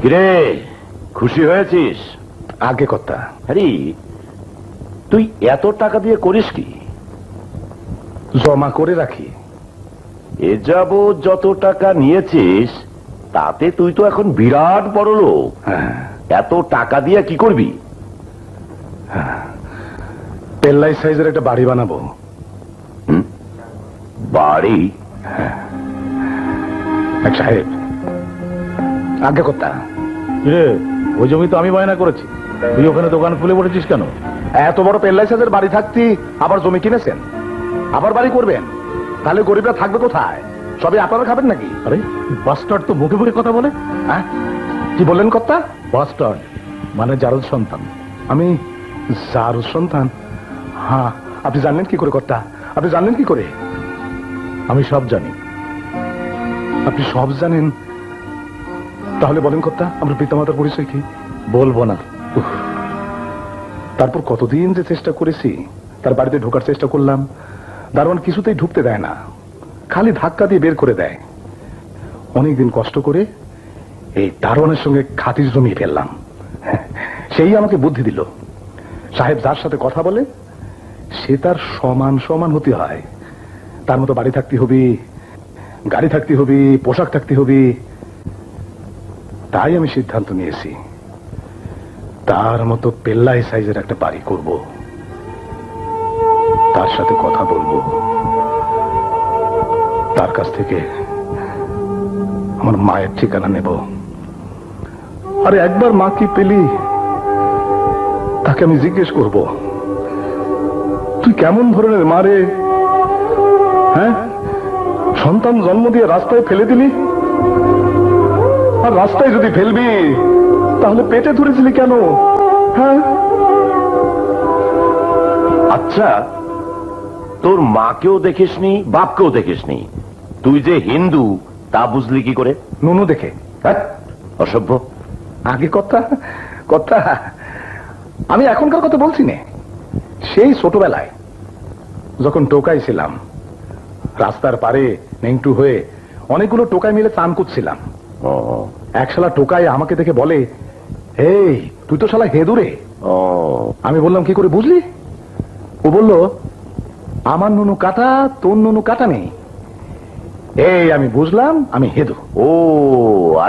কিরে, খুশি হয়েছিস? আগে কথা। আরে তুই এত টাকা দিয়ে করিস কি? জমা করে রাখি। এ যাবৎ যত টাকা নিয়েছিস তাতে তুই তো এখন বিরাট বড় লোক। হ্যাঁ, এত টাকা দিয়ে কি করবি? পেল্লাই সাইজের একটা বাড়ি বানাবো। বাড়ি? এক সাহেব, আগে কথা। রে, ওই জমি তো আমি বায়না করেছি, তুই ওখানে দোকান খুলে পড়েছিস কেন? এত বড় পেল্লাই সাইজের বাড়ি থাকতি আবার জমি কিনেছেন, আবার বাড়ি করবেন, তাহলে গরিবরা থাকবে কোথায়? সবই আপনারা খাবেন নাকি? আরে বাস্টার্ড তো মুখে মুখে কথা বলে। হ্যাঁ, কি বললেন কর্তা? বাস্টার্ড মানে জারদ সন্তান। আমি জারুর সন্তান? হ্যাঁ, আপনি জানলেন কি করে কর্তা? আপনি জানলেন কি করে? আমি সব জানি। আপনি সব জানেন? তাহলে বলেন কর্তা, আমার পিতামাতার পরিচয় কি? বলবো না। তারপর কতদিন যে চেষ্টা করেছি, তার বাড়িতে ঢোকার চেষ্টা করলাম, দারোয়ান কিছুতেই ঢুকতে দেয় না, খালি ধাক্কা দিয়ে বের করে দেয়। অনেকদিন কষ্ট করে এই দারোয়ানের সঙ্গে খাতির জমিয়ে ফেললাম। সেই আমাকে বুদ্ধি দিল, সাহেব যার সাথে কথা বলে সে তার সমান সমান হতে হয়। তার মতো বাড়ি থাকতে হবে, গাড়ি থাকতে হবে, পোশাক থাকতে হবে। তাই আমি সিদ্ধান্ত নিয়েছি তার মতো পেল্লাই সাইজের একটা বাড়ি করব, তার সাথে কথা বলবো, তার কাছ থেকে আমার মায়ের ঠিকানা নেব। আরে একবার মা কি পেলি, তাকে আমি জিজ্ঞেস করব, তুই কেমন ধরনের মা রে? হ্যাঁ, সন্তান জন্ম দিয়ে রাস্তায় ফেলে দিলি, আর রাস্তায় যদি ফেলবি তাহলে পেটে ধরেছিলি কেন? হ্যাঁ, আচ্ছা, তোর মাকেও দেখিসনি, বাপকেও দেখিসনি, তুই যে হিন্দু তা বুঝলি কি করে? নুনু দেখে। হ্যাঁ, অসভ্য। আগে কথা কথা, আমি এখনকার কথা বলছি না, সেই ছোটবেলায় যখন টোকাই ছিলাম, রাস্তার পারে নেংটু হয়ে অনেকগুলো টোকাই মিলে চান করছিলাম। ও এক শালা টোকাই আমাকে দেখে বলে, এই তুই তো শালা হেদুরে। ও, আমি বললাম কি করে বুঝলি? ও বলল, আমার নুনু কাটা, তোর নুনু কাটা নেই। এই আমি বুঝলাম আমি হেদু। ও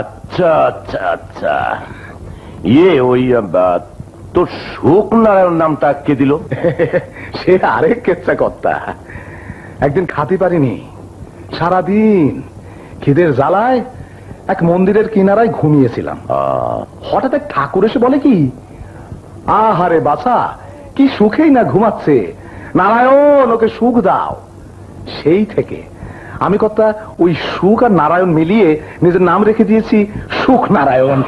আচ্ছা আচ্ছা আচ্ছা। ওই তোর সুখ নারায়ণ নামটা কে দিল? সে আরেক কেচ্ছা কর্তা। একদিন খাতি পারিনি, সারাদিন খিদের জ্বালায় এক মন্দিরের কিনারায় ঘুমিয়েছিলাম। হঠাৎ এক ঠাকুর এসে বলে কি, আহারে বাছা, কি সুখেই না ঘুমাচ্ছে, নারায়ণ ওকে সুখ দাও। সেই থেকে আমি কর্তা ওই সুখ আর নারায়ণ মিলিয়ে নিজের নাম রেখে দিয়েছি সুখ নারায়ণ।